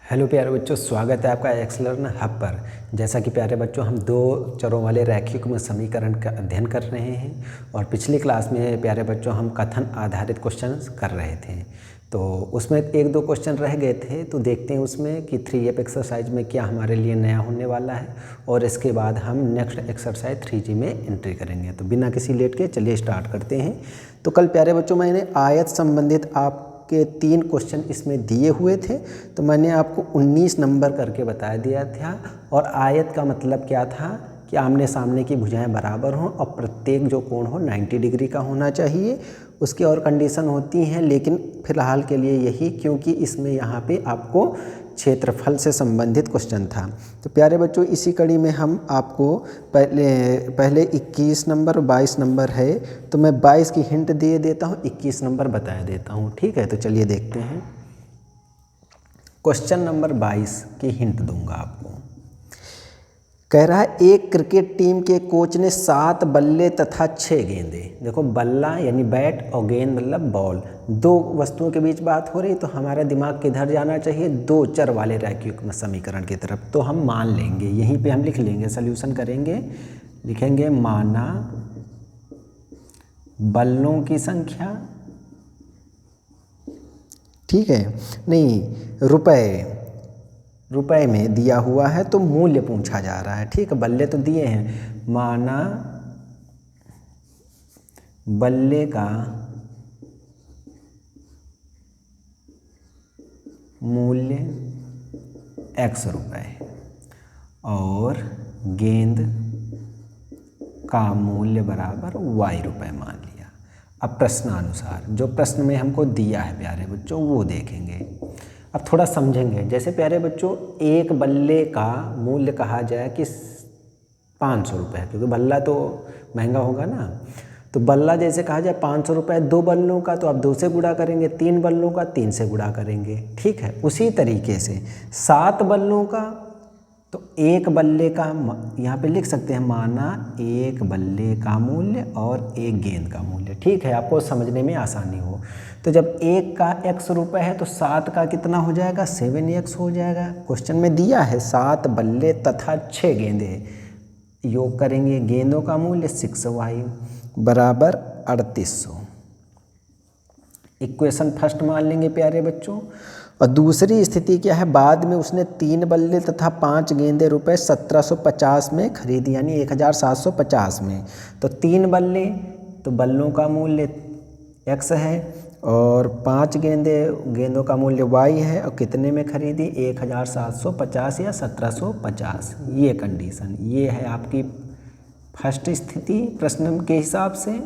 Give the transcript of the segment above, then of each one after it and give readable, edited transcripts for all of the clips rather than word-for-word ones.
Hello प्यारे बच्चों, स्वागत है आपका एक्सलर्न हब पर। जैसा कि प्यारे बच्चों हम दो चरों वाले रैखिक समीकरण का अध्ययन कर रहे हैं और पिछली क्लास में प्यारे बच्चों हम कथन आधारित क्वेश्चंस कर रहे थे। तो उसमें एक दो क्वेश्चन रह गए थे, तो देखते हैं उसमें कि 3F एक्सरसाइज में क्या हमारे लिए नया होने वाला है और इसके बाद हम नेक्स्ट एक्सरसाइज 3G में एंट्री करेंगे। तो बिना किसी लेट के चलिए स्टार्ट करते हैं। तो कल प्यारे बच्चों मैंने आयत संबंधित के 3 क्वेश्चन इसमें दिए हुए थे, तो मैंने आपको 19 नंबर करके बता दिया था। और आयत का मतलब क्या था कि आमने सामने की भुजाएं बराबर हों और प्रत्येक जो कोण हो 90 डिग्री का होना चाहिए। उसकी और कंडीशन होती हैं, लेकिन फ़िलहाल के लिए यही, क्योंकि इसमें यहाँ पे आपको क्षेत्रफल से संबंधित क्वेश्चन था। तो प्यारे बच्चों इसी कड़ी में हम आपको पहले 21 नंबर 22 नंबर है, तो मैं 22 की हिंट दे देता हूँ, 21 नंबर बता देता हूँ। ठीक है, तो चलिए देखते हैं। क्वेश्चन नंबर 22 की हिंट दूंगा आपको। कह रहा है एक क्रिकेट टीम के कोच ने 7 बल्ले तथा 6 गेंदे। देखो बल्ला यानी बैट और गेंद मतलब बॉल, दो वस्तुओं के बीच बात हो रही, तो हमारा दिमाग किधर जाना चाहिए? दो चर वाले रैखिक समीकरण की तरफ। तो हम मान लेंगे, यहीं पे हम लिख लेंगे, सॉल्यूशन करेंगे, लिखेंगे माना बल्लों की संख्या, ठीक है, नहीं रुपए में दिया हुआ है तो मूल्य पूछा जा रहा है। ठीक है, बल्ले तो दिए हैं, माना बल्ले का मूल्य x रुपए और गेंद का मूल्य बराबर y रुपए मान लिया। अब प्रश्नानुसार जो प्रश्न में हमको दिया है प्यारे बच्चों वो देखेंगे। अब थोड़ा समझेंगे। जैसे प्यारे बच्चों एक बल्ले का मूल्य कहा जाए कि 500 रुपये, क्योंकि बल्ला तो महंगा होगा ना। तो बल्ला जैसे कहा जाए 500 रुपये, 2 बल्लों का तो आप 2 से गुणा करेंगे, 3 बल्लों का 3 से गुणा करेंगे। ठीक है, उसी तरीके से 7 बल्लों का तो एक बल्ले का यहाँ पे लिख सकते हैं, माना एक बल्ले का मूल्य और एक गेंद का मूल्य। ठीक है, आपको समझने में आसानी हो। तो जब एक का x रुपये है तो 7 का कितना हो जाएगा? 7x हो जाएगा। क्वेश्चन में दिया है 7 बल्ले तथा 6 गेंदे, योग करेंगे, गेंदों का मूल्य 6y बराबर 3800। इक्वेशन फर्स्ट मान लेंगे प्यारे बच्चों। और दूसरी स्थिति क्या है? बाद में उसने 3 बल्ले तथा 5 गेंदे रुपए 1750 में खरीदी, यानी 1750 में। तो 3 बल्ले तो बल्लों का मूल्य x है और 5 गेंदों का मूल्य y है, और कितने में खरीदी? 1750 या 1750। ये कंडीशन, ये है आपकी फर्स्ट स्थिति प्रश्न के हिसाब से,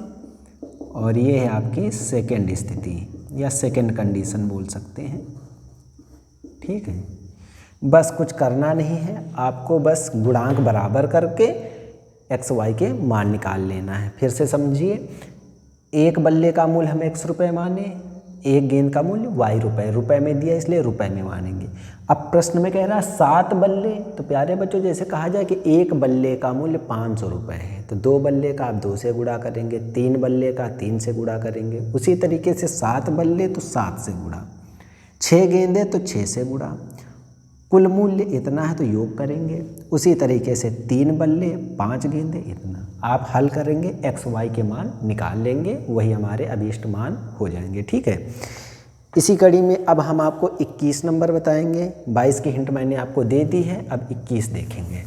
और ये है आपकी सेकंड स्थिति या सेकंड कंडीशन बोल सकते हैं। ठीक है, बस कुछ करना नहीं है, आपको बस गुणांक बराबर करके x y के मान निकाल लेना है। फिर से समझिए, एक बल्ले का मूल्य हम x रुपये माने, एक गेंद का मूल्य y रुपये, रुपये में दिया इसलिए रुपये में मानेंगे। अब प्रश्न में कह रहा है 7 बल्ले, तो प्यारे बच्चों जैसे कहा जाए कि एक बल्ले का मूल्य 500 रुपये है, तो 2 बल्ले का आप 2 से गुणा करेंगे, 3 बल्ले का 3 से गुणा करेंगे। उसी तरीके से 7 बल्ले तो 7 से गुणा, 6 गेंदे तो 6 से गुणा, कुल मूल्य इतना है तो योग करेंगे। उसी तरीके से 3 बल्ले 5 गेंदे इतना, आप हल करेंगे, x y के मान निकाल लेंगे, वही हमारे अभीष्ट मान हो जाएंगे। ठीक है, इसी कड़ी में अब हम आपको 21 नंबर बताएंगे। 22 की हिंट मैंने आपको दे दी है, अब 21 देखेंगे।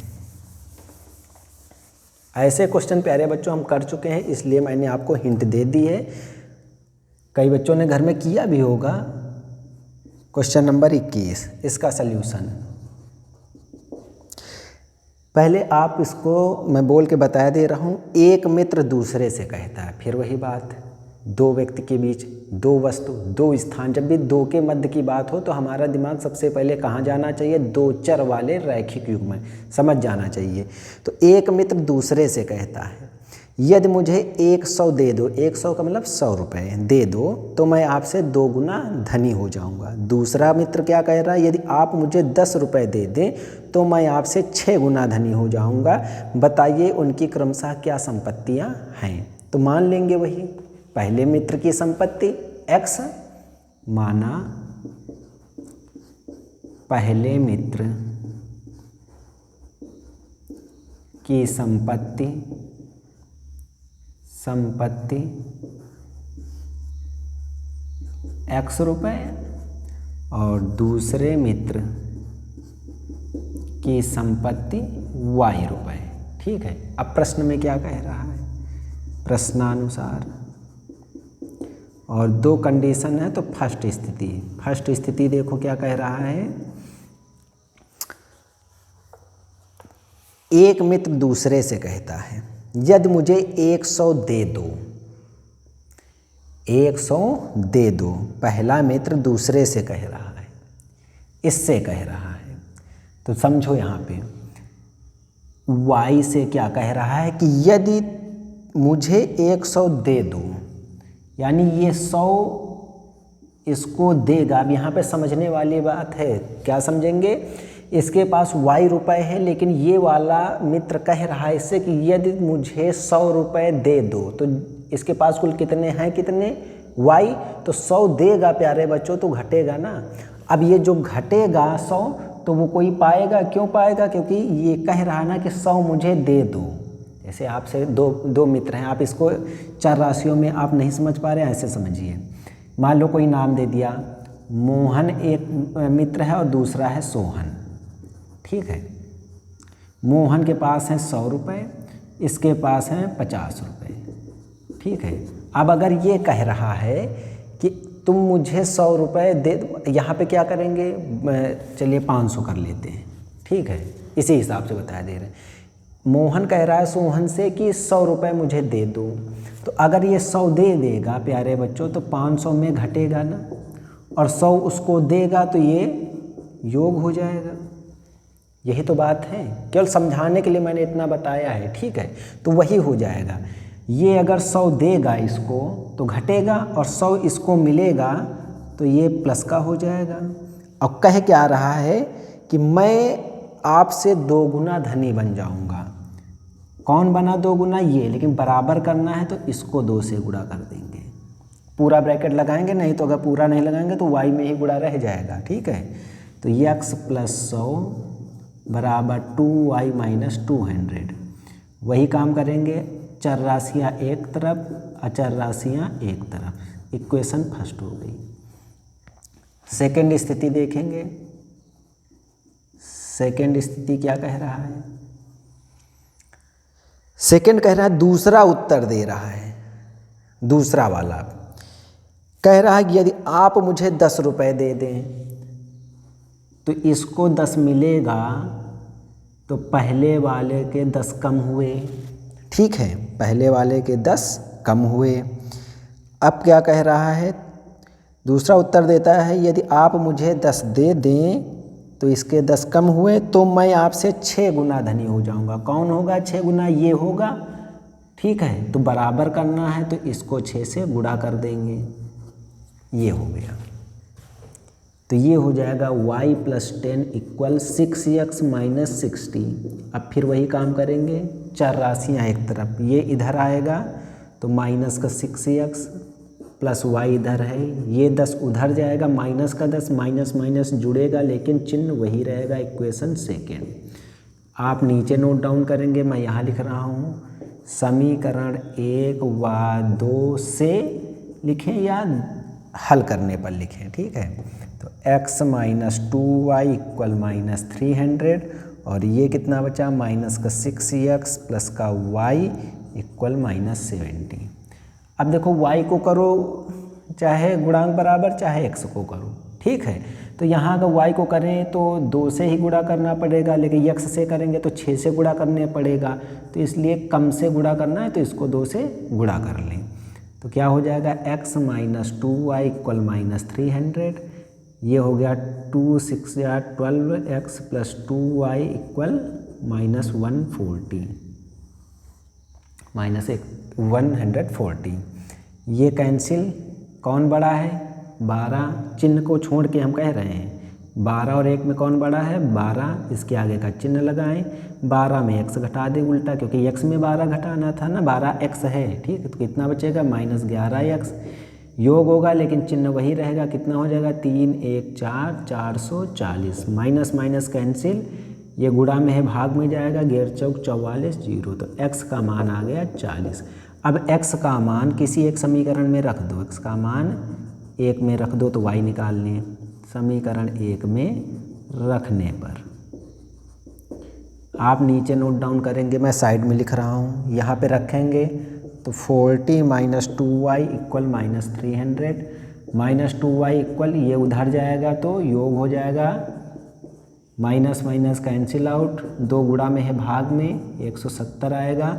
ऐसे क्वेश्चन प्यारे बच्चों हम कर चुके हैं, इसलिए मैंने आपको हिंट दे दी है। कई बच्चों ने घर में किया भी होगा। क्वेश्चन नंबर 21, इसका सल्यूशन। पहले आप इसको मैं बोल के बता दे रहा हूँ। एक मित्र दूसरे से कहता है, फिर वही बात, दो व्यक्ति के बीच, दो वस्तु, दो स्थान, जब भी दो के मध्य की बात हो तो हमारा दिमाग सबसे पहले कहाँ जाना चाहिए? दो चर वाले रैखिक युग्म समझ जाना चाहिए। तो एक मित्र दूसरे से कहता है, यदि मुझे 100 दे दो, 100 का मतलब 100 रुपये दे दो तो मैं आपसे 2 गुना धनी हो जाऊंगा। दूसरा मित्र क्या कह रहा है? यदि आप मुझे 10 रुपये दे दें तो मैं आपसे 6 गुना धनी हो जाऊंगा। बताइए उनकी क्रमशः क्या संपत्तियां हैं? तो मान लेंगे वही पहले मित्र की संपत्ति x, माना पहले मित्र की संपत्ति x रुपए और दूसरे मित्र की संपत्ति y रुपए। ठीक है, अब प्रश्न में क्या कह रहा है, प्रश्नानुसार, और दो कंडीशन है। तो फर्स्ट स्थिति देखो क्या कह रहा है, एक मित्र दूसरे से कहता है यदि मुझे 100 दे दो, 100 दे दो। पहला मित्र दूसरे से कह रहा है, इससे कह रहा है। तो समझो यहाँ पे y से क्या कह रहा है कि यदि मुझे 100 दे दो, यानी ये 100 इसको देगा। अब यहाँ पे समझने वाली बात है, क्या समझेंगे, इसके पास y रुपए है, लेकिन ये वाला मित्र कह रहा है इससे कि यदि मुझे 100 रुपए दे दो, तो इसके पास कुल कितने हैं, कितने y, तो 100 देगा प्यारे बच्चों, तो घटेगा ना। अब ये जो घटेगा 100, तो वो कोई पाएगा, क्यों पाएगा, क्योंकि ये कह रहा है ना कि 100 मुझे दे दो। जैसे आपसे दो मित्र हैं, आप इसको चार राशियों में आप नहीं समझ पा रहे हैं, ऐसे समझिए। मान लो कोई नाम दे दिया, मोहन एक मित्र है और दूसरा है सोहन। ठीक है, मोहन के पास है 100 रुपये, इसके पास हैं 50 रुपये। ठीक है, अब अगर ये कह रहा है कि तुम मुझे 100 रुपये दे दो, यहाँ पे क्या करेंगे, चलिए 500 कर लेते हैं। ठीक है, इसी हिसाब से बताया दे रहे हैं। मोहन कह रहा है सोहन से कि 100 रुपये मुझे दे दो, तो अगर ये 100 दे देगा प्यारे बच्चों, तो 500 में घटेगा ना, और 100 उसको देगा, तो ये योग हो जाएगा। यही तो बात है, केवल समझाने के लिए मैंने इतना बताया है। ठीक है, तो वही हो जाएगा। ये अगर 100 देगा इसको तो घटेगा, और 100 इसको मिलेगा तो ये प्लस का हो जाएगा। और कह क्या रहा है कि मैं आपसे 2 गुना धनी बन जाऊंगा। कौन बना 2 गुना, ये, लेकिन बराबर करना है तो इसको 2 से गुणा कर देंगे। पूरा ब्रैकेट लगाएंगे, नहीं तो अगर पूरा नहीं लगाएंगे तो y में ही गुणा रह जाएगा। ठीक है, तो x + 100 बराबर 2y - 200। वही काम करेंगे, चर राशियाँ एक तरफ, अचर राशियाँ एक तरफ। इक्वेशन फर्स्ट हो गई। सेकंड स्थिति देखेंगे। सेकंड स्थिति क्या कह रहा है, सेकंड कह रहा है, दूसरा उत्तर दे रहा है। दूसरा वाला कह रहा है कि यदि आप मुझे 10 रुपये दे दें तो इसको 10 मिलेगा, तो पहले वाले के 10 कम हुए। ठीक है, पहले वाले के 10 कम हुए। अब क्या कह रहा है, दूसरा उत्तर देता है यदि आप मुझे 10 दे दें तो इसके 10 कम हुए, तो मैं आपसे 6 गुना धनी हो जाऊंगा। कौन होगा 6 गुना, ये होगा। ठीक है, तो बराबर करना है तो इसको 6 से गुणा कर देंगे, ये हो गया। तो ये हो जाएगा y + 10 = 6x - 60। अब फिर वही काम करेंगे, चार राशियाँ एक तरफ, ये इधर आएगा तो माइनस का 6x प्लस y इधर है, ये 10 उधर जाएगा, माइनस का 10, माइनस माइनस जुड़ेगा लेकिन चिन्ह वही रहेगा। इक्वेशन सेकेंड आप नीचे नोट डाउन करेंगे, मैं यहाँ लिख रहा हूँ। समीकरण 1 व 2 से लिखें या हल करने पर लिखें। ठीक है, तो x - 2y = -300, और ये कितना बचा, माइनस का 6x प्लस का y = -70। अब देखो y को करो चाहे गुणांक बराबर, चाहे x को करो। ठीक है, तो यहाँ अगर y को करें तो 2 से ही गुणा करना पड़ेगा, लेकिन x से करेंगे तो 6 से गुणा करने पड़ेगा। तो इसलिए कम से गुणा करना है तो इसको 2 से गुणा कर लें। तो क्या हो जाएगा, x - 2y = -300। ये हो गया 2 6 या 12x + 2y = -140। ये कैंसिल, कौन बड़ा है, 12। चिन्ह को छोड़ के हम कह रहे हैं 12 और 1 में कौन बड़ा है, 12। इसके आगे का चिन्ह लगाएं, 12 में x घटा दें उल्टा, क्योंकि x में 12 घटाना था ना, 12x है। ठीक है, तो कितना बचेगा, -11x। योग होगा लेकिन चिन्ह वही रहेगा, कितना हो जाएगा 3 1 4 440, माइनस माइनस कैंसिल, ये गुणा में है भाग में जाएगा, 11 चौक 44 0, तो x का मान आ गया 40। अब x का मान किसी एक समीकरण में रख दो, x का मान 1 में रख दो तो y निकाल लें, समीकरण 1 में रखने पर आप नीचे नोट डाउन करेंगे, मैं साइड में लिख रहा हूँ, यहाँ पे रखेंगे तो 40 minus 2y equal minus 300, minus 2y equal ये उधर जाएगा तो योग हो जाएगा, माइनस माइनस कैंसिल आउट, 2 गुणा में है भाग में, 170 आएगा।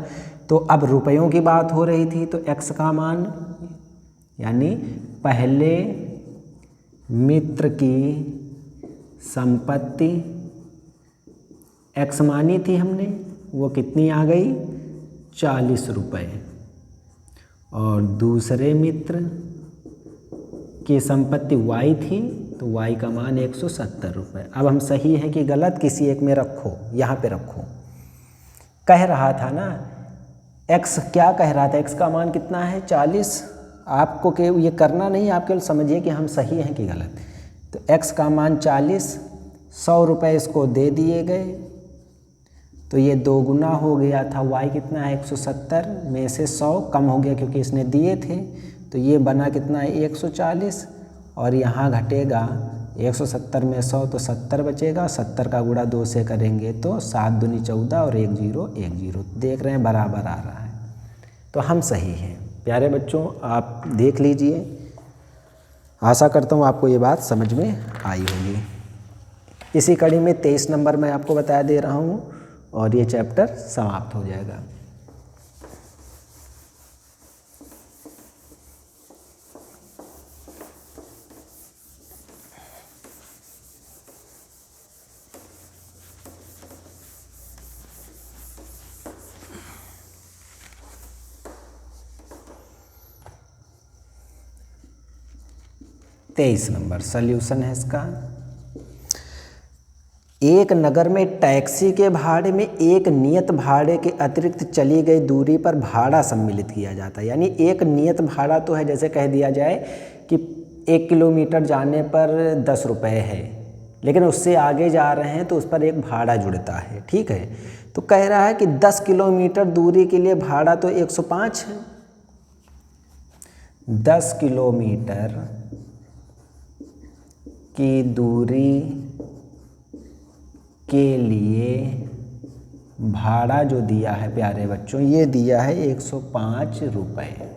तो अब रुपयों की बात हो रही थी तो x का मान यानी पहले मित्र की संपत्ति x मानी थी हमने, वो कितनी आ गई 40 रुपये, और दूसरे मित्र की संपत्ति y थी तो y का मान 170 रुपये। अब हम सही है कि गलत किसी एक में रखो, यहाँ पे रखो। कह रहा था ना x, क्या कह रहा था, x का मान कितना है 40, आपको के ये करना नहीं, आप केवल समझिए कि हम सही हैं कि गलत। तो x का मान 40, 100 रुपये इसको दे दिए गए तो ये 2 गुना हो गया था, y कितना है 170 में से 100 कम हो गया क्योंकि इसने दिए थे, तो ये बना कितना है 140, और यहाँ घटेगा 170 में 100 तो 70 बचेगा, 70 का गुणा 2 से करेंगे तो 7 दूनी 14 और 1 0 1 0, देख रहे हैं बराबर आ रहा है, तो हम सही हैं। प्यारे बच्चों आप देख लीजिए, आशा करता हूँ आपको ये बात समझ में आई होगी। इसी कड़ी में 23 नंबर मैं आपको बता दे रहा हूँ और ये चैप्टर समाप्त हो जाएगा। तेईस नंबर सल्यूशन है इसका। एक नगर में टैक्सी के भाड़े में एक नियत भाड़े के अतिरिक्त चली गई दूरी पर भाड़ा सम्मिलित किया जाता है। यानी एक नियत भाड़ा तो है, जैसे कह दिया जाए कि 1 किलोमीटर जाने पर 10 रुपये है, लेकिन उससे आगे जा रहे हैं तो उस पर एक भाड़ा जुड़ता है, ठीक है। तो कह रहा है कि 10 किलोमीटर दूरी के लिए भाड़ा तो 105 है। 10 किलोमीटर की दूरी के लिए भाड़ा जो दिया है प्यारे बच्चों, ये दिया है 105 रुपये,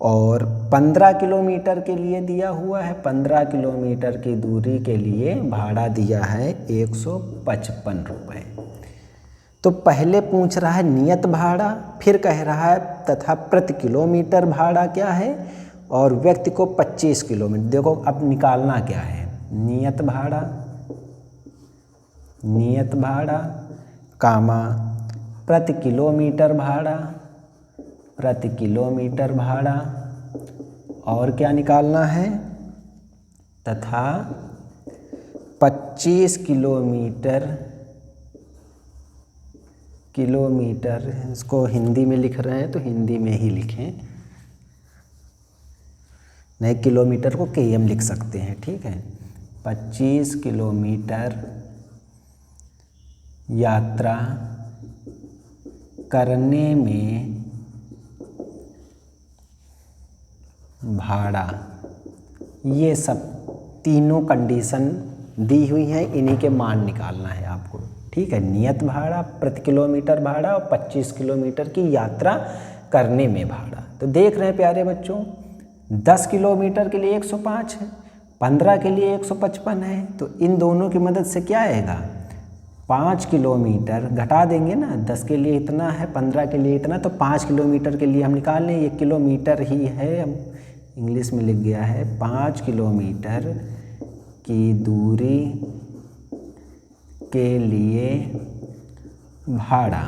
और 15 किलोमीटर के लिए दिया हुआ है, 15 किलोमीटर की दूरी के लिए भाड़ा दिया है 155 रुपये। तो पहले पूछ रहा है नियत भाड़ा, फिर कह रहा है तथा प्रति किलोमीटर भाड़ा क्या है, और व्यक्ति को 25 किलोमीटर। देखो अब निकालना क्या है, नियत भाड़ा कामा प्रति किलोमीटर भाड़ा, और क्या निकालना है, तथा 25 किलोमीटर, इसको हिंदी में लिख रहे हैं तो हिंदी में ही लिखें, नहीं किलोमीटर को km लिख सकते हैं, ठीक है। 25 किलोमीटर यात्रा करने में भाड़ा, ये सब तीनों कंडीशन दी हुई हैं, इन्हीं के मान निकालना है आपको, ठीक है। नियत भाड़ा, प्रति किलोमीटर भाड़ा और 25 किलोमीटर की यात्रा करने में भाड़ा। तो देख रहे हैं प्यारे बच्चों, 10 किलोमीटर के लिए 105 है, 15 के लिए 155 है, तो इन दोनों की मदद से क्या आएगा, 5 किलोमीटर घटा देंगे ना, 10 के लिए इतना है, 15 के लिए इतना, तो 5 किलोमीटर के लिए हम निकाल लें, ये किलोमीटर ही है, हम इंग्लिश में लिख गया है। 5 किलोमीटर की दूरी के लिए भाड़ा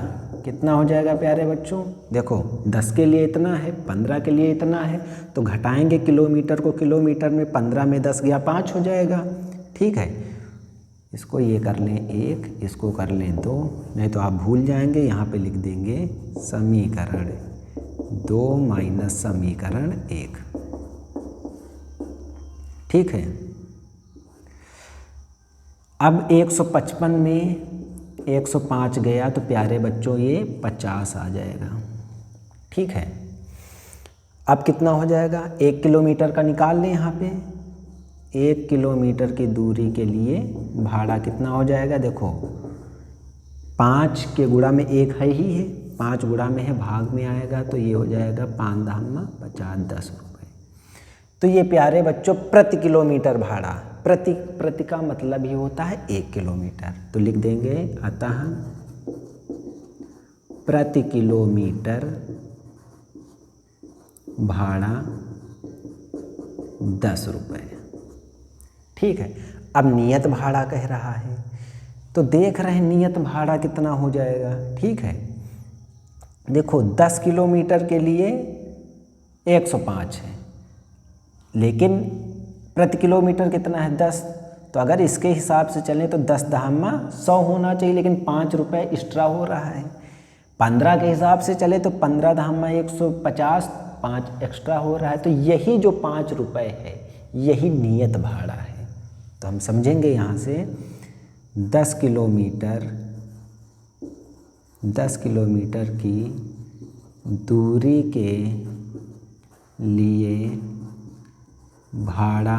कितना हो जाएगा प्यारे बच्चों, देखो 10 के लिए इतना है, 15 के लिए इतना है, तो घटाएंगे किलोमीटर को किलोमीटर में, 15 में 10 गया 5 हो जाएगा, ठीक है। इसको ये कर लें 1, इसको कर लें 2, नहीं तो आप भूल जाएंगे, यहाँ पे लिख देंगे समीकरण 2 माइनस समीकरण 1। ठीक है। अब 155 में 105 गया तो प्यारे बच्चों ये 50 आ जाएगा। ठीक है, अब कितना हो जाएगा, 1 किलोमीटर का निकाल लें। यहाँ पे 1 किलोमीटर की दूरी के लिए भाड़ा कितना हो जाएगा, देखो 5 के गुणा में 1 है ही है, 5 गुणा में है भाग में आएगा, तो ये हो जाएगा 5 धामा 50, 10 रुपये। तो ये प्यारे बच्चों प्रति किलोमीटर भाड़ा, प्रति का मतलब ही होता है 1 किलोमीटर, तो लिख देंगे अतः प्रति किलोमीटर भाड़ा 10 रुपये। ठीक है, अब नियत भाड़ा कह रहा है तो देख रहे हैं नियत भाड़ा कितना हो जाएगा। ठीक है, देखो 10 किलोमीटर के लिए 105 है, लेकिन प्रति किलोमीटर कितना है 10, तो अगर इसके हिसाब से चलें तो 10 धामा 100 होना चाहिए, लेकिन 5 रुपये एक्स्ट्रा हो रहा है। 15 के हिसाब से चले तो 15 धामा 150, 5 एक्स्ट्रा हो रहा है, तो यही जो 5 रुपये है यही नियत भाड़ा है। तो हम समझेंगे यहाँ से 10 किलोमीटर की दूरी के लिए भाड़ा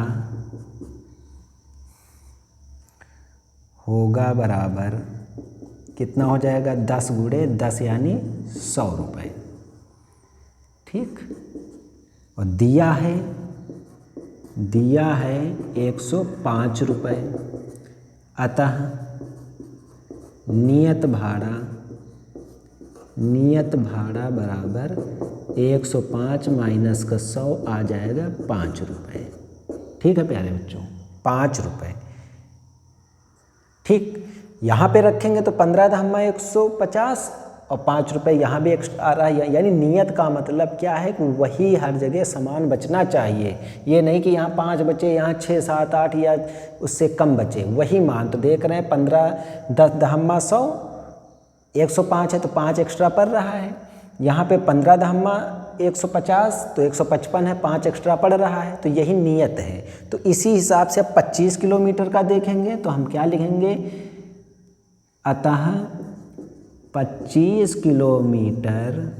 होगा बराबर कितना हो जाएगा, 10 गुणे 10 यानी 100 रुपये। ठीक, और दिया है 105 रुपये, अतः नियत भाड़ा बराबर 105 माइनस का 100 आ जाएगा 5 रुपये। ठीक है प्यारे बच्चों, 5 रुपये। ठीक, यहाँ पे रखेंगे तो 15 धामा 150 और 5 रुपये यहाँ भी एक्स्ट्रा आ रहा है, यानी नियत का मतलब क्या है कि वही हर जगह समान बचना चाहिए। ये नहीं कि यहाँ 5 बचे, यहाँ 6, 7, 8 या उससे कम बचे, वही मान। तो देख रहे हैं 15 10 धामा 100, 105 है तो 5 एक्स्ट्रा पड़ रहा है। यहाँ पे 15 धामा 150 तो 155 है, 5 एक्स्ट्रा पड़ रहा है, तो यही नियत है। तो इसी हिसाब से अब 25 किलोमीटर का देखेंगे तो हम क्या लिखेंगे, अतः 25 किलोमीटर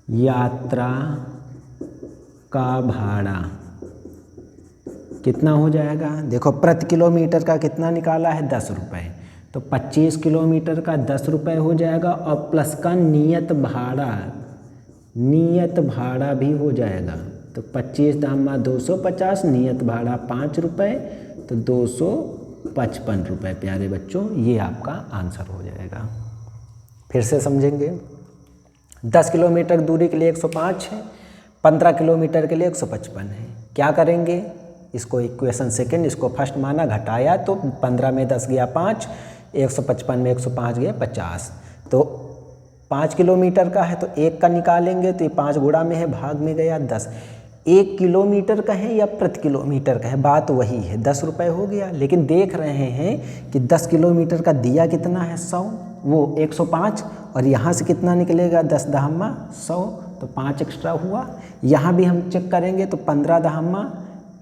यात्रा का भाड़ा कितना हो जाएगा, देखो प्रति किलोमीटर का कितना निकाला है 10 रुपये, तो 25 किलोमीटर का 10 रुपये हो जाएगा और प्लस का नियत भाड़ा भी हो जाएगा। तो 25 धामा 250, नियत भाड़ा 5 रुपये, तो 255 रुपये प्यारे बच्चों, ये आपका आंसर हो जाएगा। फिर से समझेंगे, 10 किलोमीटर दूरी के लिए 105 है, 15 किलोमीटर के लिए 155 है। क्या करेंगे, इसको इक्वेशन सेकंड, इसको फर्स्ट माना, घटाया तो 15 में 10 गया 5, 155 में 105 गया 50। तो 5 किलोमीटर का है तो 1 का निकालेंगे तो ये 5 गुणा में है, भाग में गया 10। 1 किलोमीटर का है या प्रति किलोमीटर का है, बात वही है, 10 रुपये हो गया। लेकिन देख रहे हैं कि 10 किलोमीटर का दिया कितना है 100, वो 105, और यहाँ से कितना निकलेगा 10 धामा 100, तो 5 एक्स्ट्रा हुआ। यहाँ भी हम चेक करेंगे तो 15 धामा,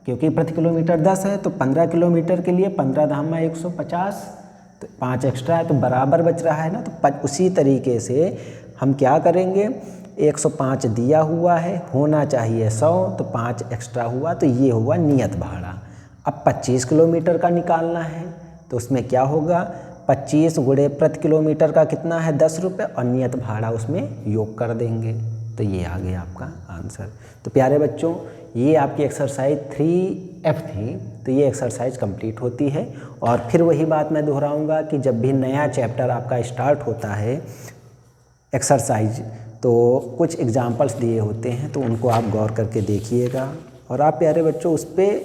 क्योंकि प्रति किलोमीटर 10 है तो 15 किलोमीटर के लिए 15 धामा 150, तो 5 एक्स्ट्रा है तो बराबर बच रहा है ना। तो उसी तरीके से हम क्या करेंगे, 105 दिया हुआ है, होना चाहिए 100, तो 5 एक्स्ट्रा हुआ, तो ये हुआ नियत भाड़ा। अब 25 किलोमीटर का निकालना है तो उसमें क्या होगा, 25 गुणे प्रति किलोमीटर का कितना है 10 रुपये, और नियत भाड़ा उसमें योग कर देंगे, तो ये आ गया आपका आंसर। तो प्यारे बच्चों, ये आपकी एक्सरसाइज 3F थी, तो ये एक्सरसाइज कंप्लीट होती है। और फिर वही बात मैं दोहराऊंगा कि जब भी नया चैप्टर आपका स्टार्ट होता है एक्सरसाइज, तो कुछ एग्जाम्पल्स दिए होते हैं, तो उनको आप गौर करके देखिएगा और आप प्यारे बच्चों उस पर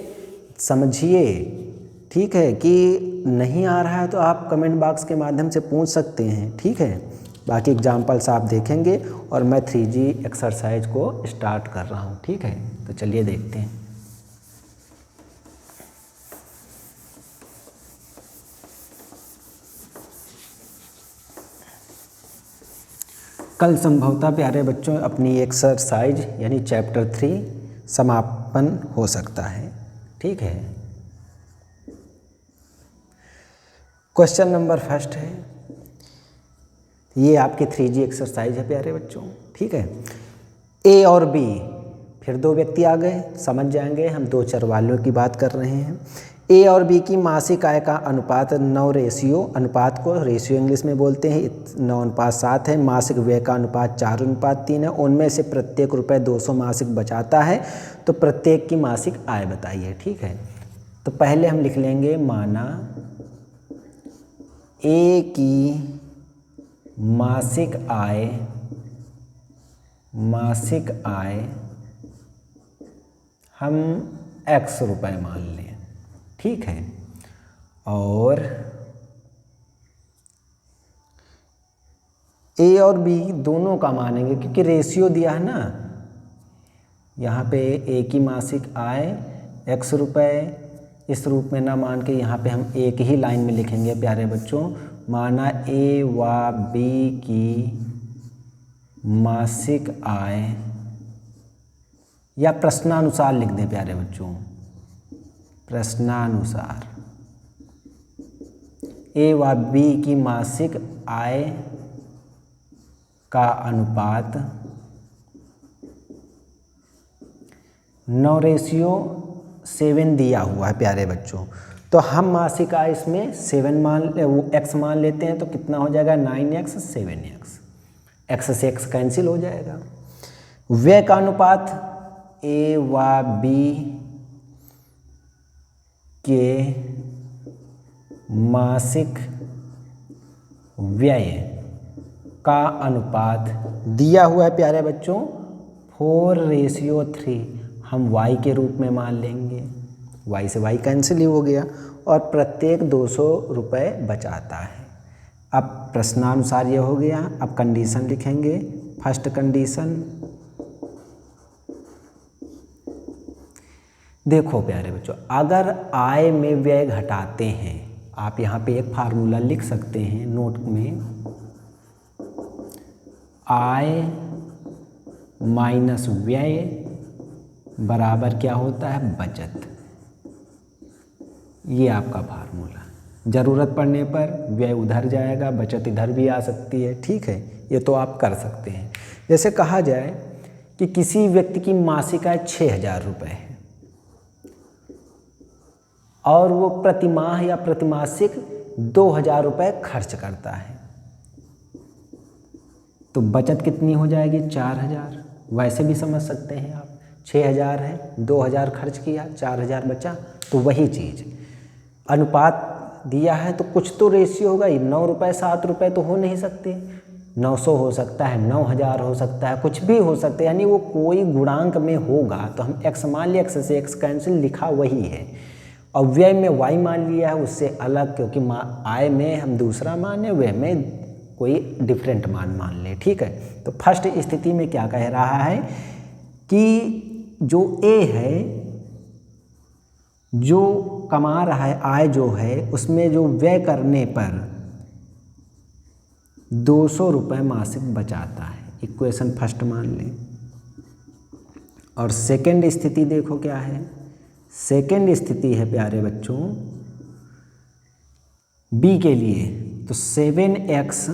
समझिए। ठीक है, कि नहीं आ रहा है तो आप कमेंट बॉक्स के माध्यम से पूछ सकते हैं। ठीक है, बाकी एग्जाम्पल्स आप देखेंगे और मैं 3G एक्सरसाइज को स्टार्ट कर रहा हूँ। ठीक है, तो चलिए देखते हैं। कल संभवतः प्यारे बच्चों अपनी एक्सरसाइज यानी चैप्टर 3 समापन हो सकता है। ठीक है। क्वेश्चन नंबर फर्स्ट है, ये आपके 3G एक्सरसाइज है प्यारे बच्चों, ठीक है। ए और बी, फिर दो व्यक्ति आ गए, समझ जाएंगे हम दो चर वालों की बात कर रहे हैं। ए और बी की मासिक आय का अनुपात 9 रेशियो, अनुपात को रेशियो इंग्लिश में बोलते हैं, 9:7 है। मासिक व्यय का अनुपात 4:3 है। उनमें से प्रत्येक रुपये 200 मासिक बचाता है, तो प्रत्येक की मासिक आय बताइए, ठीक है। तो पहले हम लिख लेंगे, माना ए की मासिक आय हम x रुपए मान लें, ठीक है। और ए और बी दोनों का मानेंगे क्योंकि रेशियो दिया है ना, यहाँ पे ए की मासिक आय x रुपए, इस रूप में ना मान के यहाँ पे हम एक ही लाइन में लिखेंगे प्यारे बच्चों, माना ए व बी की मासिक आय, या प्रश्नानुसार लिख दें प्यारे बच्चों, प्रश्नानुसार ए व बी की मासिक आय का अनुपात 9:7 दिया हुआ है प्यारे बच्चों। तो हम मासिक आय इसमें 7 x मान लेते हैं, तो कितना हो जाएगा 9x 7x, x से x कैंसिल हो जाएगा। व्यय का अनुपात ए व बी के मासिक व्यय का अनुपात दिया हुआ है प्यारे बच्चों 4:3, हम y के रूप में मान लेंगे, y से y कैंसिल ही हो गया, और प्रत्येक 200 रुपये बचाता है। अब प्रश्नानुसार यह हो गया। अब कंडीशन लिखेंगे। फर्स्ट कंडीशन, देखो प्यारे बच्चों, अगर आय में व्यय घटाते हैं, आप यहाँ पे एक फार्मूला लिख सकते हैं नोट में, आय माइनस व्यय बराबर क्या होता है, बचत। ये आपका फार्मूला, ज़रूरत पड़ने पर व्यय उधर जाएगा, बचत इधर भी आ सकती है, ठीक है। ये तो आप कर सकते हैं। जैसे कहा जाए कि किसी व्यक्ति की मासिक आय 6,000 रुपये है और वो प्रतिमाह या प्रतिमासिक 2,000 रुपये खर्च करता है, तो बचत कितनी हो जाएगी, 4,000। वैसे भी समझ सकते हैं आप, 6,000 है, 2,000 खर्च किया, 4,000 बचा, तो वही चीज़ अनुपात दिया है तो कुछ तो रेशियो होगा ही। 9 रुपये 7 रुपये तो हो नहीं सकते, 900 हो सकता है, 9,000 हो सकता है, कुछ भी हो सकता है, यानी वो कोई गुणांक में होगा। तो हम x मान लिया, x से x कैंसिल, लिखा वही है। और व्यय में y मान लिया है, उससे अलग, क्योंकि आय में हम दूसरा मान है, व्यय में कोई डिफरेंट मान ले, ठीक है। तो फर्स्ट स्थिति में क्या कह रहा है कि जो a है, जो कमा रहा है, आय जो है, उसमें जो व्यय करने पर 200 रुपये मासिक बचाता है, इक्वेशन फर्स्ट मान लें। और सेकंड स्थिति देखो क्या है, सेकंड स्थिति है प्यारे बच्चों बी के लिए, तो 7x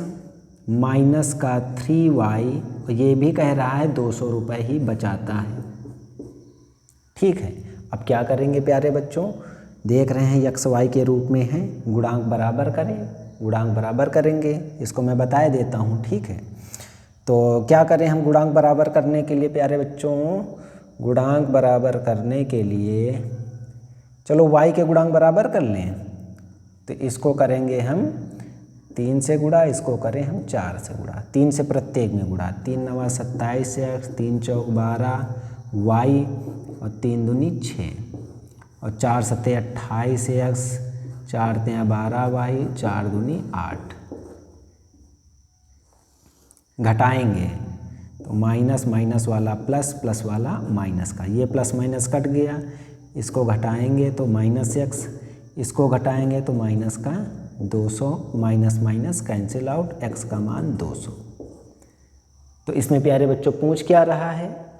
माइनस का 3y, ये भी कह रहा है 200 रुपये ही बचाता है, ठीक है। अब क्या करेंगे प्यारे बच्चों, देख रहे हैं x y के रूप में है, गुणांक बराबर करें, गुणांक बराबर करेंगे, इसको मैं बता देता हूँ, ठीक है। तो क्या करें हम गुणांक बराबर करने के लिए प्यारे बच्चों, गुणांक बराबर करने के लिए चलो y के गुणांक बराबर कर लें, तो इसको करेंगे हम 3 से गुणा, इसको करें हम 4 से गुणा, 3 से प्रत्येक में गुणा, 3 9 27 x, 3 चौक 12 y, और 3 दूनी 6, और 4 सत्ते 28 x, 4 तें 12 y, 4 दूनी 8। घटाएंगे तो माइनस माइनस वाला प्लस, प्लस वाला माइनस का, ये प्लस माइनस कट गया, इसको घटाएंगे तो माइनस x, इसको घटाएंगे तो माइनस का 200, minus minus cancel out, x का मान 200। तो इसमें प्यारे बच्चों पूछ क्या रहा है,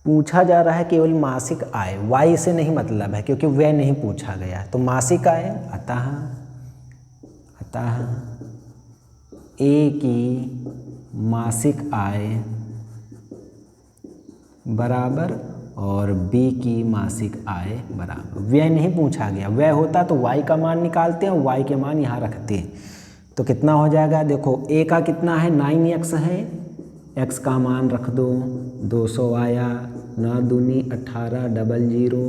पूछा जा रहा है केवल मासिक आय, वाई से नहीं मतलब है क्योंकि व्यय नहीं पूछा गया। तो मासिक आय अतः ए की मासिक आय बराबर और बी की मासिक आय बराबर। व्यय नहीं पूछा गया, व्यय होता तो वाई का मान निकालते हैं और वाई के मान यहाँ रखते हैं। तो कितना हो जाएगा, देखो ए का कितना है 9x है, x का मान रख दो 200 आया, 9 दूनी 18 00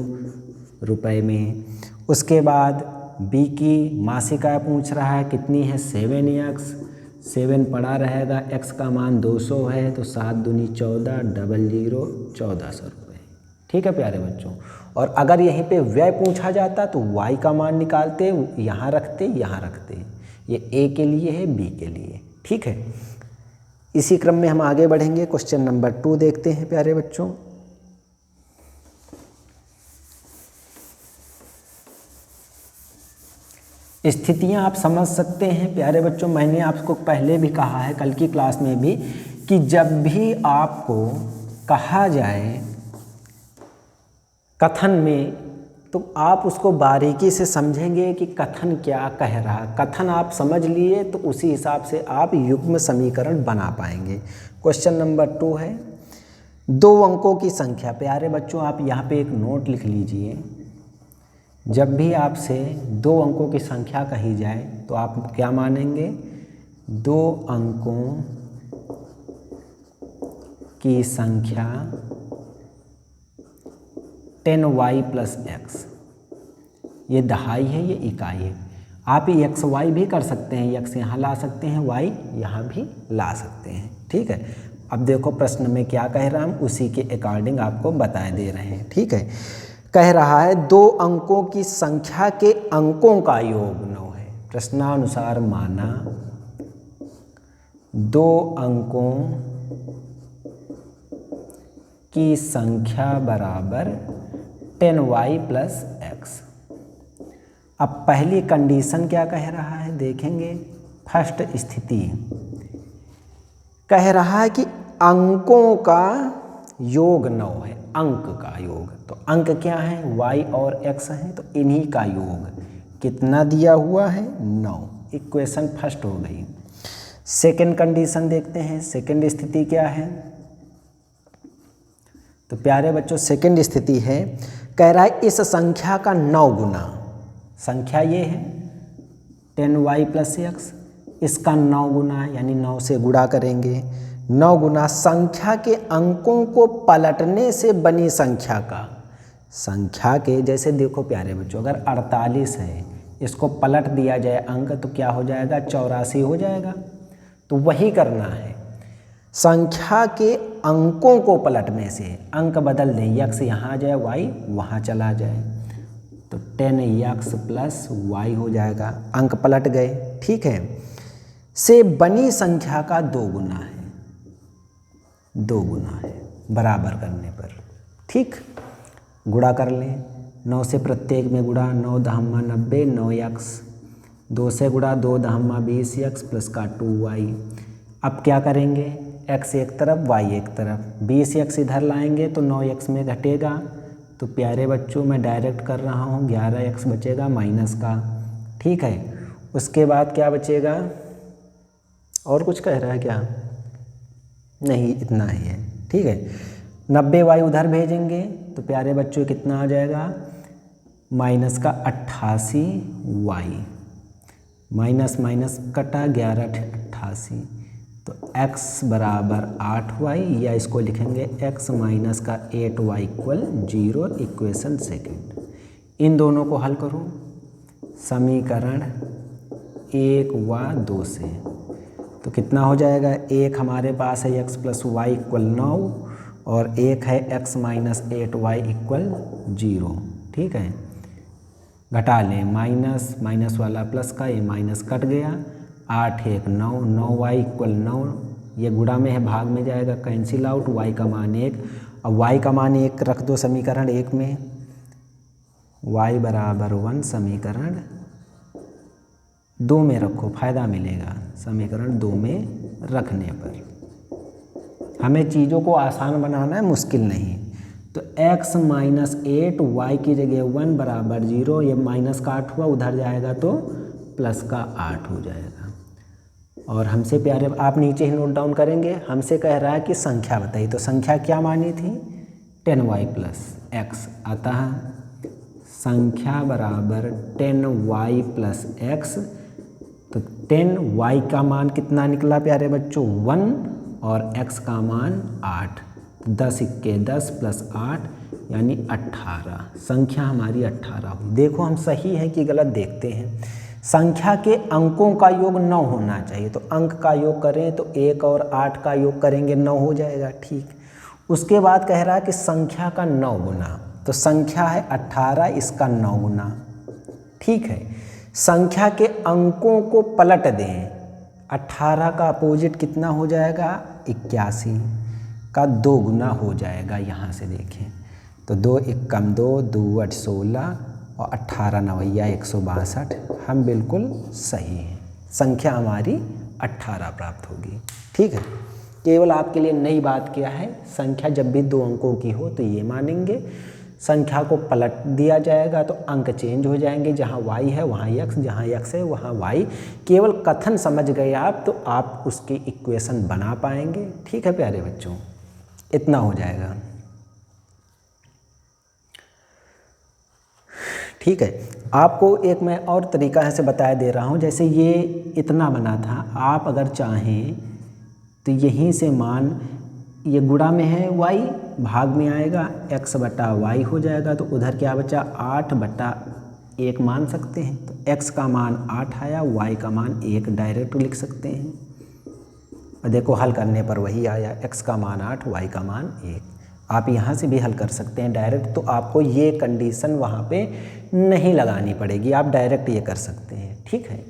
रुपए में। उसके बाद बी की मासिक आय पूछ रहा है कितनी है 7x, 7 पड़ा रहेगा, x का मान 200 है तो 7 दूनी 14 00 1400 रुपये। ठीक है प्यारे बच्चों। और अगर यहीं पे व्यय पूछा जाता तो y का मान निकालते, यहाँ रखते। ये ए के लिए है, बी के लिए। ठीक है, इसी क्रम में हम आगे बढ़ेंगे। क्वेश्चन नंबर 2 देखते हैं प्यारे बच्चों। स्थितियां आप समझ सकते हैं प्यारे बच्चों। मैंने आपको पहले भी कहा है, कल की क्लास में भी, कि जब भी आपको कहा जाए कथन में तो आप उसको बारीकी से समझेंगे कि कथन क्या कह रहा। कथन आप समझ लिए तो उसी हिसाब से आप युग्म समीकरण बना पाएंगे। क्वेश्चन नंबर 2 है 2 अंकों की संख्या। प्यारे बच्चों आप यहाँ पे एक नोट लिख लीजिए, जब भी आपसे 2 अंकों की संख्या कही जाए तो आप क्या मानेंगे, 2 अंकों की संख्या 10y + x। ये दहाई है, ये इकाई है। आप ये x y भी कर सकते हैं, x यहाँ ला सकते हैं, y यहाँ भी ला सकते हैं। ठीक है, अब देखो प्रश्न में क्या कह रहा है, हम उसी के अकॉर्डिंग आपको बता दे रहे हैं। ठीक है, कह रहा है 2 अंकों की संख्या के अंकों का योग 9 है। प्रश्नानुसार माना 2 अंकों की संख्या बराबर 10y + x। अब पहली कंडीशन क्या कह रहा है देखेंगे। फर्स्ट स्थिति कह रहा है कि अंकों का योग 9 है, अंक का योग। तो अंक क्या है, y और x हैं, तो इन्हीं का योग कितना दिया हुआ है 9। इक्वेशन फर्स्ट हो गई। सेकंड कंडीशन देखते हैं, सेकंड स्थिति क्या है। तो प्यारे बच्चों सेकंड स्थिति है, कह रहा है इस संख्या का 9 गुना। संख्या ये है 10y + x, इसका 9 गुना यानी 9 से गुणा करेंगे। 9 गुना संख्या के अंकों को पलटने से बनी संख्या का। संख्या के जैसे देखो प्यारे बच्चों, अगर 48 है, इसको पलट दिया जाए अंक तो क्या हो जाएगा, 84 हो जाएगा। तो वही करना है, संख्या के अंकों को पलटने से अंक बदल दें, x यहाँ आ जाए, y वहाँ चला जाए, तो 10x + y हो जाएगा। अंक पलट गए। ठीक है, से बनी संख्या का 2 गुना है, 2 गुना है बराबर करने पर। ठीक, गुणा कर लें, 9 से प्रत्येक में गुणा, 9 दहम्मा 90, 9x, 2 से गुणा 2 दहम्मा 20x + का 2y। अब क्या करेंगे, x एक तरफ y एक तरफ, 20x इधर लाएंगे तो 9x में घटेगा। तो प्यारे बच्चों मैं डायरेक्ट कर रहा हूँ, 11x बचेगा माइनस का। ठीक है, उसके बाद क्या बचेगा, और कुछ कह रहा है क्या, नहीं इतना ही है। ठीक है, 90y उधर भेजेंगे तो प्यारे बच्चों कितना आ जाएगा, माइनस का 88y, माइनस माइनस कटा, 11 88, तो x बराबर 8y, या इसको लिखेंगे x माइनस का 8y = 0। Equation second. इन दोनों को हल करो, समीकरण 1 व 2 से, तो कितना हो जाएगा, एक हमारे पास है x + y = 9 और एक है x माइनस 8y = 0। ठीक है, घटा लें, माइनस माइनस वाला प्लस का, ये माइनस कट गया, 8 1 9, 9y = 9, ये गुणा में है भाग में जाएगा, कैंसिल आउट, y का मान 1। अब y का मान 1 रख दो समीकरण 1 में, y बराबर 1 समीकरण 2 में रखो, फायदा मिलेगा समीकरण 2 में रखने पर। हमें चीज़ों को आसान बनाना है, मुश्किल नहीं। तो x माइनस 8 y की जगह 1 बराबर 0, ये माइनस का 8 हुआ, उधर जाएगा तो प्लस का 8 हो जाएगा। और हमसे प्यारे आप नीचे ही नोट डाउन करेंगे, हमसे कह रहा है कि संख्या बताइए, तो संख्या क्या मानी थी 10y प्लस x, अतः संख्या बराबर 10y प्लस x। तो 10y का मान कितना निकला प्यारे बच्चों 1 और x का मान 8, 10 इक्के 10 प्लस 8 यानी 18, संख्या हमारी 18 हुई। देखो हम सही है कि गलत देखते हैं। संख्या के अंकों का योग 9 होना चाहिए, तो अंक का योग करें तो 1 और 8 का योग करेंगे 9 हो जाएगा, ठीक। उसके बाद कह रहा है कि संख्या का 9 गुना, तो संख्या है 18, इसका 9 गुना, ठीक है। संख्या के अंकों को पलट दें, 18 का अपोजिट कितना हो जाएगा 81 का 2 गुना हो जाएगा। यहाँ से देखें तो 2 एकम 2, 2 8 16 और 18 नवैया 162, हम बिल्कुल सही हैं, संख्या हमारी 18 प्राप्त होगी, ठीक है। केवल आपके लिए नई बात क्या है, संख्या जब भी 2 अंकों की हो तो ये मानेंगे, संख्या को पलट दिया जाएगा तो अंक चेंज हो जाएंगे, जहाँ y है वहाँ x, जहाँ x है वहाँ y। केवल कथन समझ गए आप तो आप उसकी इक्वेशन बना पाएंगे, ठीक है प्यारे बच्चों, इतना हो जाएगा, ठीक है। आपको एक मैं और तरीका ऐसे बताया दे रहा हूँ, जैसे ये इतना बना था, आप अगर चाहें तो यहीं से मान, ये गुणा में है y, भाग में आएगा x बटा y हो जाएगा, तो उधर क्या बचा 8 बटा 1 मान सकते हैं, तो x का मान 8 आया, y का मान 1 डायरेक्ट लिख सकते हैं। और देखो हल करने पर वही आया, x का मान 8, y का मान 1। आप यहाँ से भी हल कर सकते हैं डायरेक्ट, तो आपको ये कंडीशन वहाँ पे नहीं लगानी पड़ेगी, आप डायरेक्ट ये कर सकते हैं, ठीक है।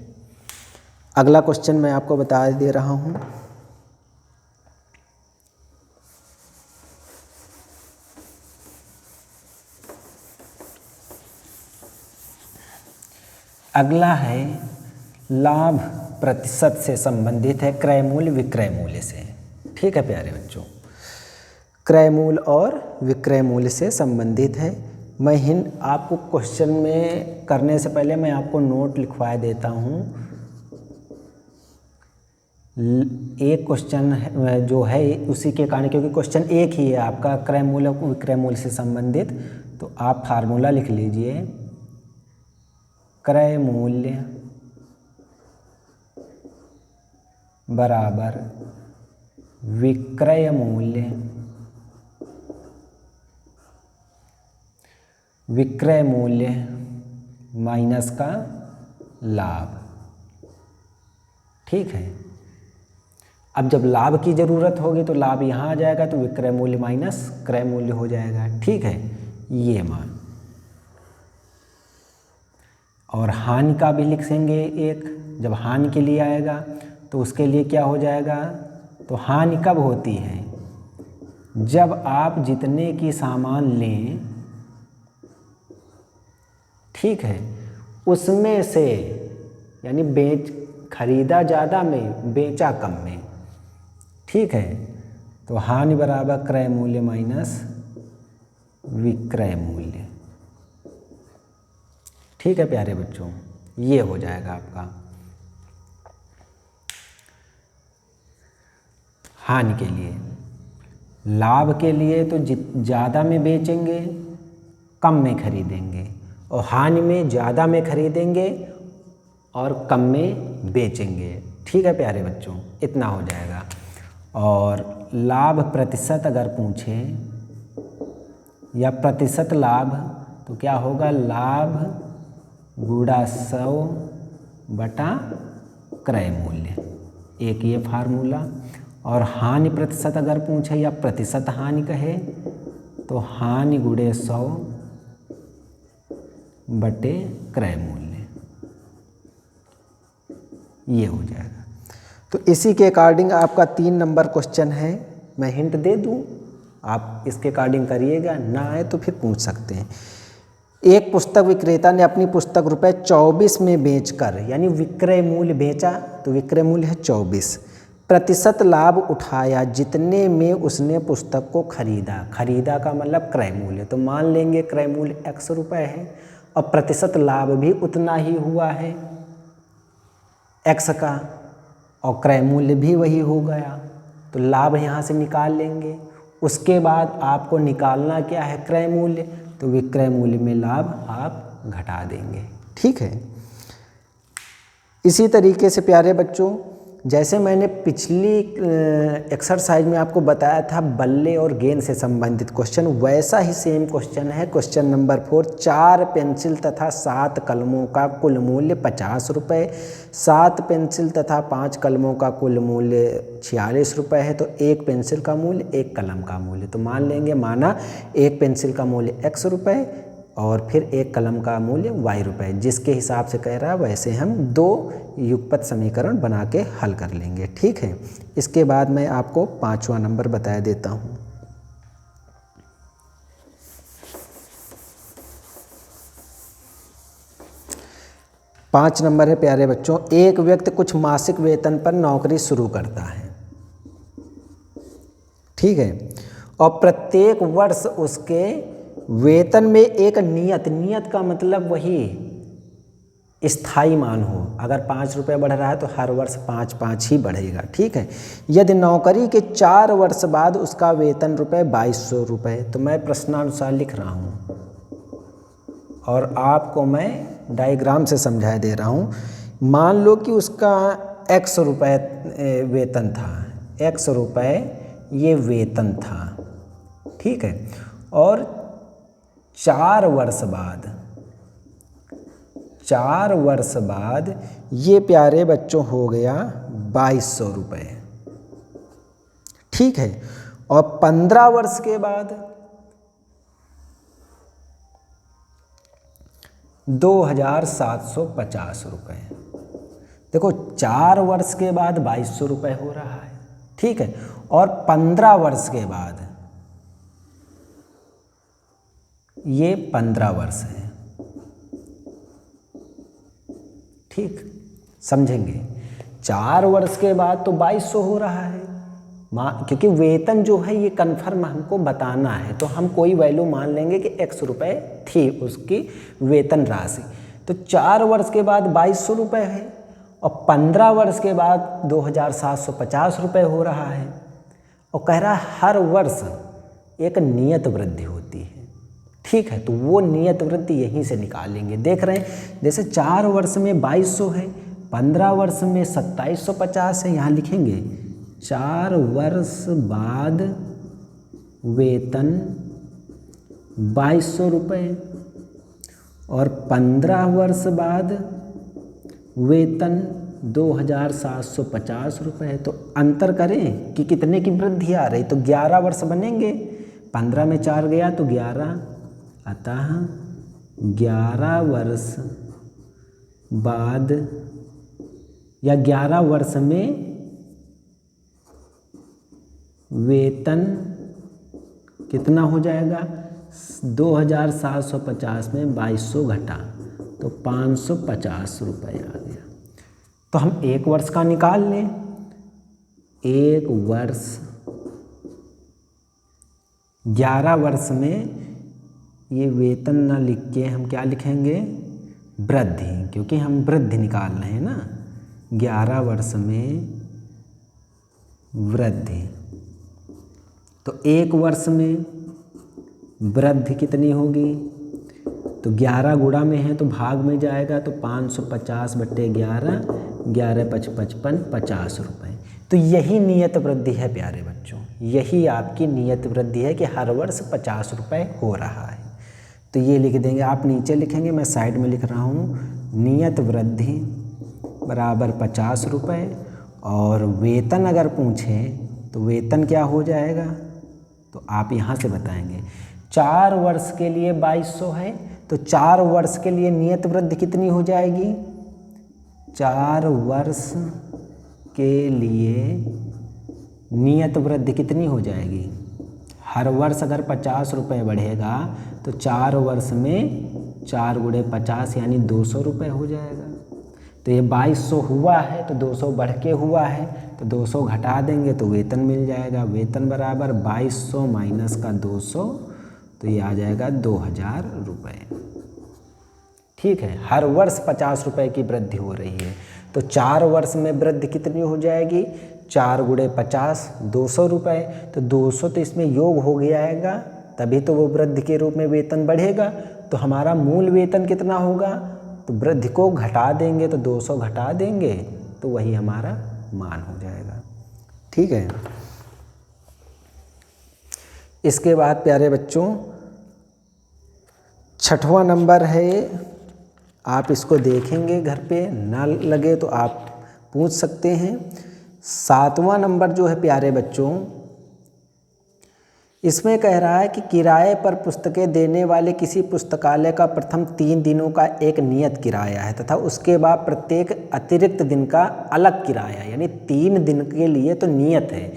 अगला क्वेश्चन मैं आपको बता दे रहा हूँ। अगला है लाभ प्रतिशत से संबंधित है, क्रय मूल्य विक्रय मूल्य से, ठीक है प्यारे बच्चों, क्रय मूल्य और विक्रय मूल्य से संबंधित है। मैं हिंट आपको क्वेश्चन में करने से पहले मैं आपको नोट लिखवा देता हूँ। एक क्वेश्चन जो है उसी के कारण, क्योंकि क्वेश्चन एक ही है आपका क्रय मूल्य विक्रय मूल्य से संबंधित, तो आप फार्मूला लिख लीजिए, क्रय मूल्य बराबर विक्रय मूल्य, विक्रय मूल्य माइनस का लाभ, ठीक है। अब जब लाभ की ज़रूरत होगी तो लाभ यहाँ आ जाएगा, तो विक्रय मूल्य माइनस क्रय मूल्य हो जाएगा, ठीक है, ये मान। और हानि का भी लिखेंगे एक, जब हानि के लिए आएगा तो उसके लिए क्या हो जाएगा, तो हानि कब होती है, जब आप जितने की सामान लें, ठीक है, उसमें से यानी खरीदा ज़्यादा में बेचा कम में, ठीक है। तो हानि बराबर क्रय मूल्य माइनस विक्रय मूल्य, ठीक है प्यारे बच्चों, ये हो जाएगा आपका। हानि के लिए, लाभ के लिए तो ज़्यादा में बेचेंगे कम में खरीदेंगे, और हानि में ज़्यादा में खरीदेंगे और कम में बेचेंगे, ठीक है प्यारे बच्चों, इतना हो जाएगा। और लाभ प्रतिशत अगर पूछें या प्रतिशत लाभ, तो क्या होगा, लाभ गुणा 100 बटा क्रय मूल्य, एक ये फार्मूला। और हानि प्रतिशत अगर पूछे या प्रतिशत हानि कहे, तो हानि गुणे 100 बटे क्रय मूल्य, ये हो जाएगा। तो इसी के अकॉर्डिंग आपका 3 नंबर क्वेश्चन है, मैं हिंट दे दूं, आप इसके अकॉर्डिंग करिएगा, ना आए तो फिर पूछ सकते हैं। एक पुस्तक विक्रेता ने अपनी पुस्तक ₹24 में बेचकर, यानी विक्रय मूल्य बेचा तो विक्रय मूल्य है 24, प्रतिशत लाभ उठाया जितने में उसने पुस्तक को खरीदा। खरीदा का मतलब क्रय मूल्य, तो मान लेंगे क्रय मूल्य x रुपये है और प्रतिशत लाभ भी उतना ही हुआ है x का, और क्रय मूल्य भी वही हो गया, तो लाभ यहाँ से निकाल लेंगे। उसके बाद आपको निकालना क्या है, क्रय मूल्य, तो विक्रय मूल्य में लाभ आप घटा देंगे। ठीक है। इसी तरीके से प्यारे बच्चों, जैसे मैंने पिछली एक्सरसाइज में आपको बताया था बल्ले और गेंद से संबंधित क्वेश्चन, वैसा ही सेम क्वेश्चन है। क्वेश्चन नंबर 4, 4 पेंसिल तथा 7 कलमों का कुल मूल्य 50 रुपये, 7 पेंसिल तथा 5 कलमों का कुल मूल्य 46 रुपये है, तो एक पेंसिल का मूल्य, एक कलम का मूल्य, तो मान लेंगे, माना एक पेंसिल का मूल्य x रुपये और फिर एक कलम का मूल्य y रुपये, जिसके हिसाब से कह रहा है वैसे हम 2 युगपत समीकरण बना के हल कर लेंगे। ठीक है। इसके बाद मैं आपको 5वां नंबर बता देता हूँ। पाँच नंबर है प्यारे बच्चों, एक व्यक्ति कुछ मासिक वेतन पर नौकरी शुरू करता है। ठीक है। और प्रत्येक वर्ष उसके वेतन में एक नियत का मतलब वही स्थायी मान हो। अगर 5 रुपये बढ़ रहा है तो हर वर्ष 5 ही बढ़ेगा। ठीक है। यदि नौकरी के 4 वर्ष बाद उसका वेतन रुपये 2200 रुपये, तो मैं प्रश्नानुसार लिख रहा हूँ और आपको मैं डायग्राम से समझा दे रहा हूँ। मान लो कि उसका x रुपये वेतन था, x रुपये ये वेतन था। ठीक है। और 4 वर्ष बाद ये प्यारे बच्चों हो गया 2200 रुपये। ठीक है। और 15 वर्ष के बाद 2750 रुपये। देखो 4 वर्ष के बाद 2200 रुपये हो रहा है। ठीक है। और 15 वर्ष के बाद ये 15 वर्ष है। ठीक, समझेंगे। 4 वर्ष के बाद तो 2200 हो रहा है, क्योंकि वेतन जो है ये कन्फर्म हमको बताना है, तो हम कोई वैल्यू मान लेंगे कि x रुपये थी उसकी वेतन राशि। तो 4 वर्ष के बाद 2200 रुपये है और 15 वर्ष के बाद 2750 रुपये हो रहा है, और कह रहा है हर वर्ष एक नियत वृद्धि होती है। ठीक है। तो वो नियत वृद्धि यहीं से निकालेंगे। देख रहे हैं, जैसे 4 वर्ष में 2200 है, 15 वर्ष में 2750 है, यहाँ लिखेंगे 4 वर्ष बाद वेतन 2200 रुपये और 15 वर्ष बाद वेतन 2750 रुपये। तो अंतर करें कि कितने की वृद्धि आ रही, तो 11 वर्ष बनेंगे। 15 में 4 गया तो 11, अतः 11 वर्ष बाद या 11 वर्ष में वेतन कितना हो जाएगा, 2750 में 2200 घटा तो 550 रुपये आ गया। तो हम 1 वर्ष का निकाल लें। 1 वर्ष 11 वर्ष में ये वेतन ना लिख के हम क्या लिखेंगे, वृद्धि, क्योंकि हम वृद्धि निकाल रहे हैं ना। 11 वर्ष में वृद्धि, तो 1 वर्ष में वृद्धि कितनी होगी, तो 11 गुणा में है तो भाग में जाएगा, तो 550 बटे 11, 11 5 55 50 रुपये। तो यही नियत वृद्धि है प्यारे बच्चों, यही आपकी नियत वृद्धि है कि हर वर्ष 50 रुपये हो रहा है। तो ये लिख देंगे, आप नीचे लिखेंगे, मैं साइड में लिख रहा हूँ, नियत वृद्धि बराबर 50 रुपये। और वेतन अगर पूछें तो वेतन क्या हो जाएगा, तो आप यहाँ से बताएंगे। 4 वर्ष के लिए 2200 है, तो 4 वर्ष के लिए नियत वृद्धि कितनी हो जाएगी, 4 वर्ष के लिए नियत वृद्धि कितनी हो जाएगी, हर वर्ष अगर 50 रुपये बढ़ेगा तो 4 वर्ष में 4 गुणे 50 यानी 200 रुपये हो जाएगा। तो ये 2200 हुआ है तो 200 बढ़ के हुआ है, तो 200 घटा देंगे तो वेतन मिल जाएगा। वेतन बराबर 2200 माइनस का 200, तो ये आ जाएगा 2000 रुपये। ठीक है, हर वर्ष 50 रुपये की वृद्धि हो रही है, तो 4 वर्ष में वृद्धि कितनी हो जाएगी? 4 गुणे 50, 200 रुपये। तो 200 तो इसमें योग हो गया, तभी तो वो वृद्धि के रूप में वेतन बढ़ेगा। तो हमारा मूल वेतन कितना होगा? तो वृद्धि को घटा देंगे, तो 200 घटा देंगे तो वही हमारा मान हो जाएगा। ठीक है, इसके बाद प्यारे बच्चों 6वां नंबर है, आप इसको देखेंगे घर पे, ना लगे तो आप पूछ सकते हैं। 7वां नंबर जो है प्यारे बच्चों, इसमें कह रहा है कि किराए पर पुस्तकें देने वाले किसी पुस्तकालय का प्रथम 3 दिनों का एक नियत किराया है तथा उसके बाद प्रत्येक अतिरिक्त दिन का अलग किराया, यानी 3 दिन के लिए तो नियत है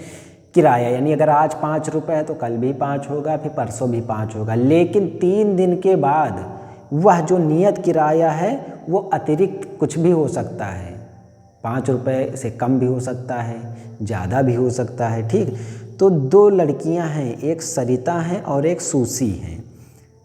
किराया, यानी अगर आज 5 रुपये है तो कल भी 5 होगा, फिर परसों भी 5 होगा, लेकिन 3 दिन के बाद वह जो नियत किराया है वो अतिरिक्त कुछ भी हो सकता है, 5 रुपये से कम भी हो सकता है, ज़्यादा भी हो सकता है। ठीक, तो 2 लड़कियां हैं, एक सरिता हैं और एक सूसी हैं।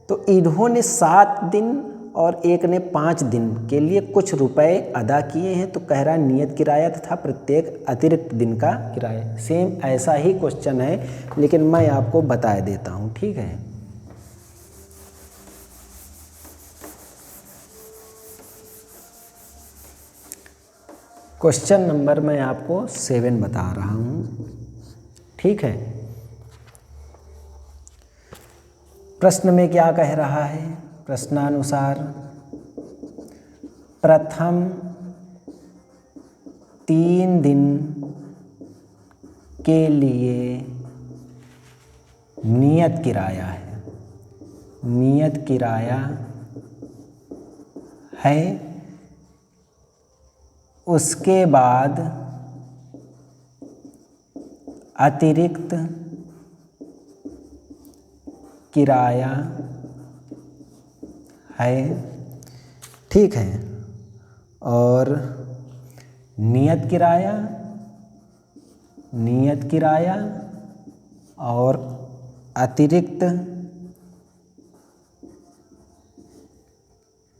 तो इन्होंने 7 दिन और एक ने 5 दिन के लिए कुछ रुपए अदा किए हैं, तो कह रहा है नियत किराया तथा प्रत्येक अतिरिक्त दिन का किराया। सेम ऐसा ही क्वेश्चन है, लेकिन मैं आपको बता देता हूँ। ठीक है, क्वेश्चन नंबर मैं आपको 7 बता रहा हूँ। ठीक है, प्रश्न में क्या कह रहा है? प्रश्नानुसार प्रथम 3 दिन के लिए नियत किराया है, नियत किराया है, उसके बाद अतिरिक्त किराया है। ठीक है, और नियत किराया और अतिरिक्त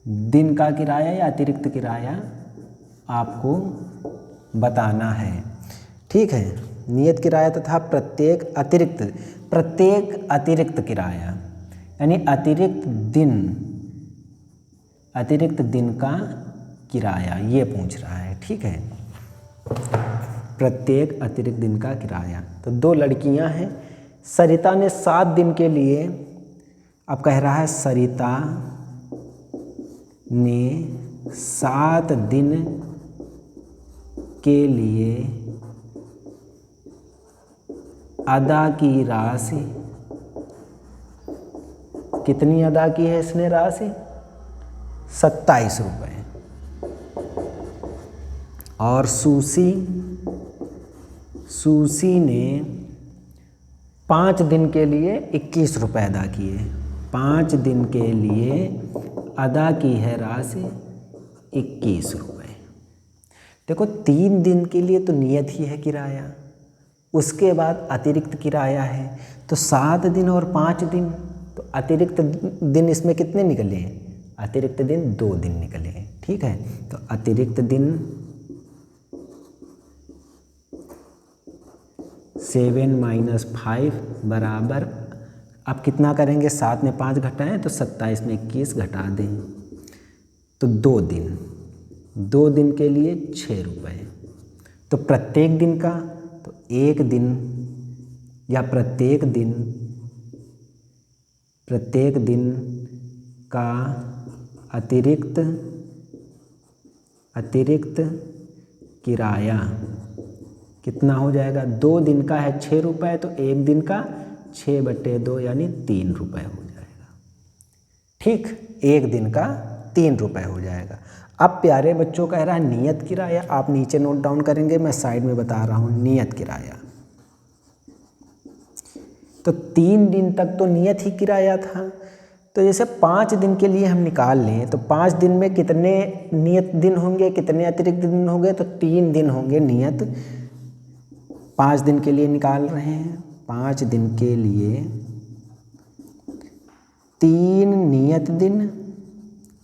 दिन का किराया या अतिरिक्त किराया आपको बताना है। ठीक है, नियत किराया तथा प्रत्येक अतिरिक्त किराया, यानी अतिरिक्त दिन का किराया ये पूछ रहा है। ठीक है, प्रत्येक अतिरिक्त दिन का किराया। तो 2 लड़कियां हैं, सरिता ने 7 दिन के लिए, अब कह रहा है सरिता ने 7 दिन के लिए अदा की राशि, कितनी अदा की है इसने राशि? 27 रुपये। और सूसी ने 5 दिन के लिए 21 रुपये अदा किए। 5 दिन के लिए अदा की है राशि 21 रुपये। देखो 3 दिन के लिए तो नियत ही है किराया, उसके बाद अतिरिक्त किराया है, तो 7 दिन और 5 दिन, तो अतिरिक्त दिन इसमें कितने निकले? अतिरिक्त दिन 2 दिन निकले। ठीक है, तो अतिरिक्त दिन 7 माइनस 5 बराबर, अब कितना करेंगे? 7 में 5 घटाएं तो 27 में 21 घटा दें, तो 2 दिन के लिए 6 रुपये। तो प्रत्येक दिन का, तो 1 दिन या प्रत्येक दिन का अतिरिक्त किराया कितना हो जाएगा? 2 दिन का है 6 रुपये, तो 1 दिन का 6/2 यानी 3 रुपये हो जाएगा। ठीक, 1 दिन का 3 रुपये हो जाएगा। अब प्यारे बच्चों कह रहा है नियत किराया, आप नीचे नोट डाउन करेंगे, मैं साइड में बता रहा हूँ। नियत किराया, तो 3 दिन तक तो नियत ही किराया था, तो जैसे 5 दिन के लिए हम निकाल लें तो 5 दिन में कितने नियत दिन होंगे, कितने अतिरिक्त दिन होंगे, तो 3 दिन होंगे नियत। 5 दिन के लिए निकाल रहे हैं, 5 दिन के लिए 3 नियत दिन।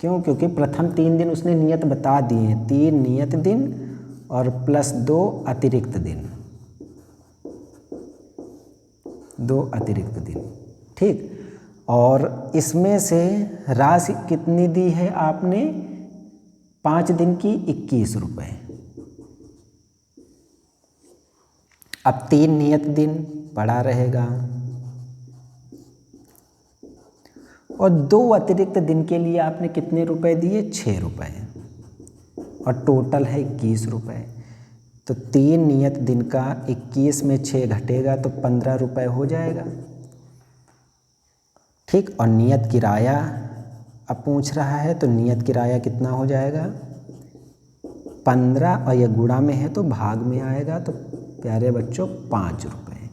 क्यों? क्योंकि प्रथम 3 दिन उसने नियत बता दिए हैं, 3 नियत दिन और प्लस 2 अतिरिक्त दिन, 2 अतिरिक्त दिन। ठीक, और इसमें से राशि कितनी दी है आपने? 5 दिन की 21 रुपये। अब 3 नियत दिन पड़ा रहेगा और 2 अतिरिक्त दिन के लिए आपने कितने रुपए दिए? 6 रुपये, और टोटल है 21 रुपये। तो 3 नियत दिन का 21 में 6 घटेगा तो 15 रुपये हो जाएगा। ठीक, और नियत किराया अब पूछ रहा है, तो नियत किराया कितना हो जाएगा? 15, और ये गुणा में है तो भाग में आएगा, तो प्यारे बच्चों 5 रुपये।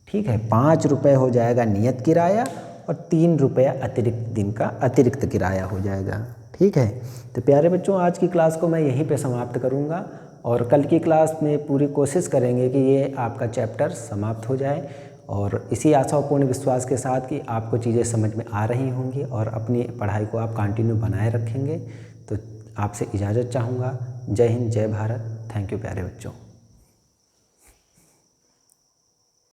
ठीक है, 5 रुपये हो जाएगा नियत किराया और 3 रुपया अतिरिक्त दिन का अतिरिक्त किराया हो जाएगा। ठीक है, तो प्यारे बच्चों आज की क्लास को मैं यहीं पे समाप्त करूँगा और कल की क्लास में पूरी कोशिश करेंगे कि ये आपका चैप्टर समाप्त हो जाए, और इसी आशा और पूर्ण विश्वास के साथ कि आपको चीज़ें समझ में आ रही होंगी और अपनी पढ़ाई को आप कंटिन्यू बनाए रखेंगे। तो आपसे इजाज़त चाहूँगा। जय हिंद, जय भारत। थैंक यू प्यारे बच्चों।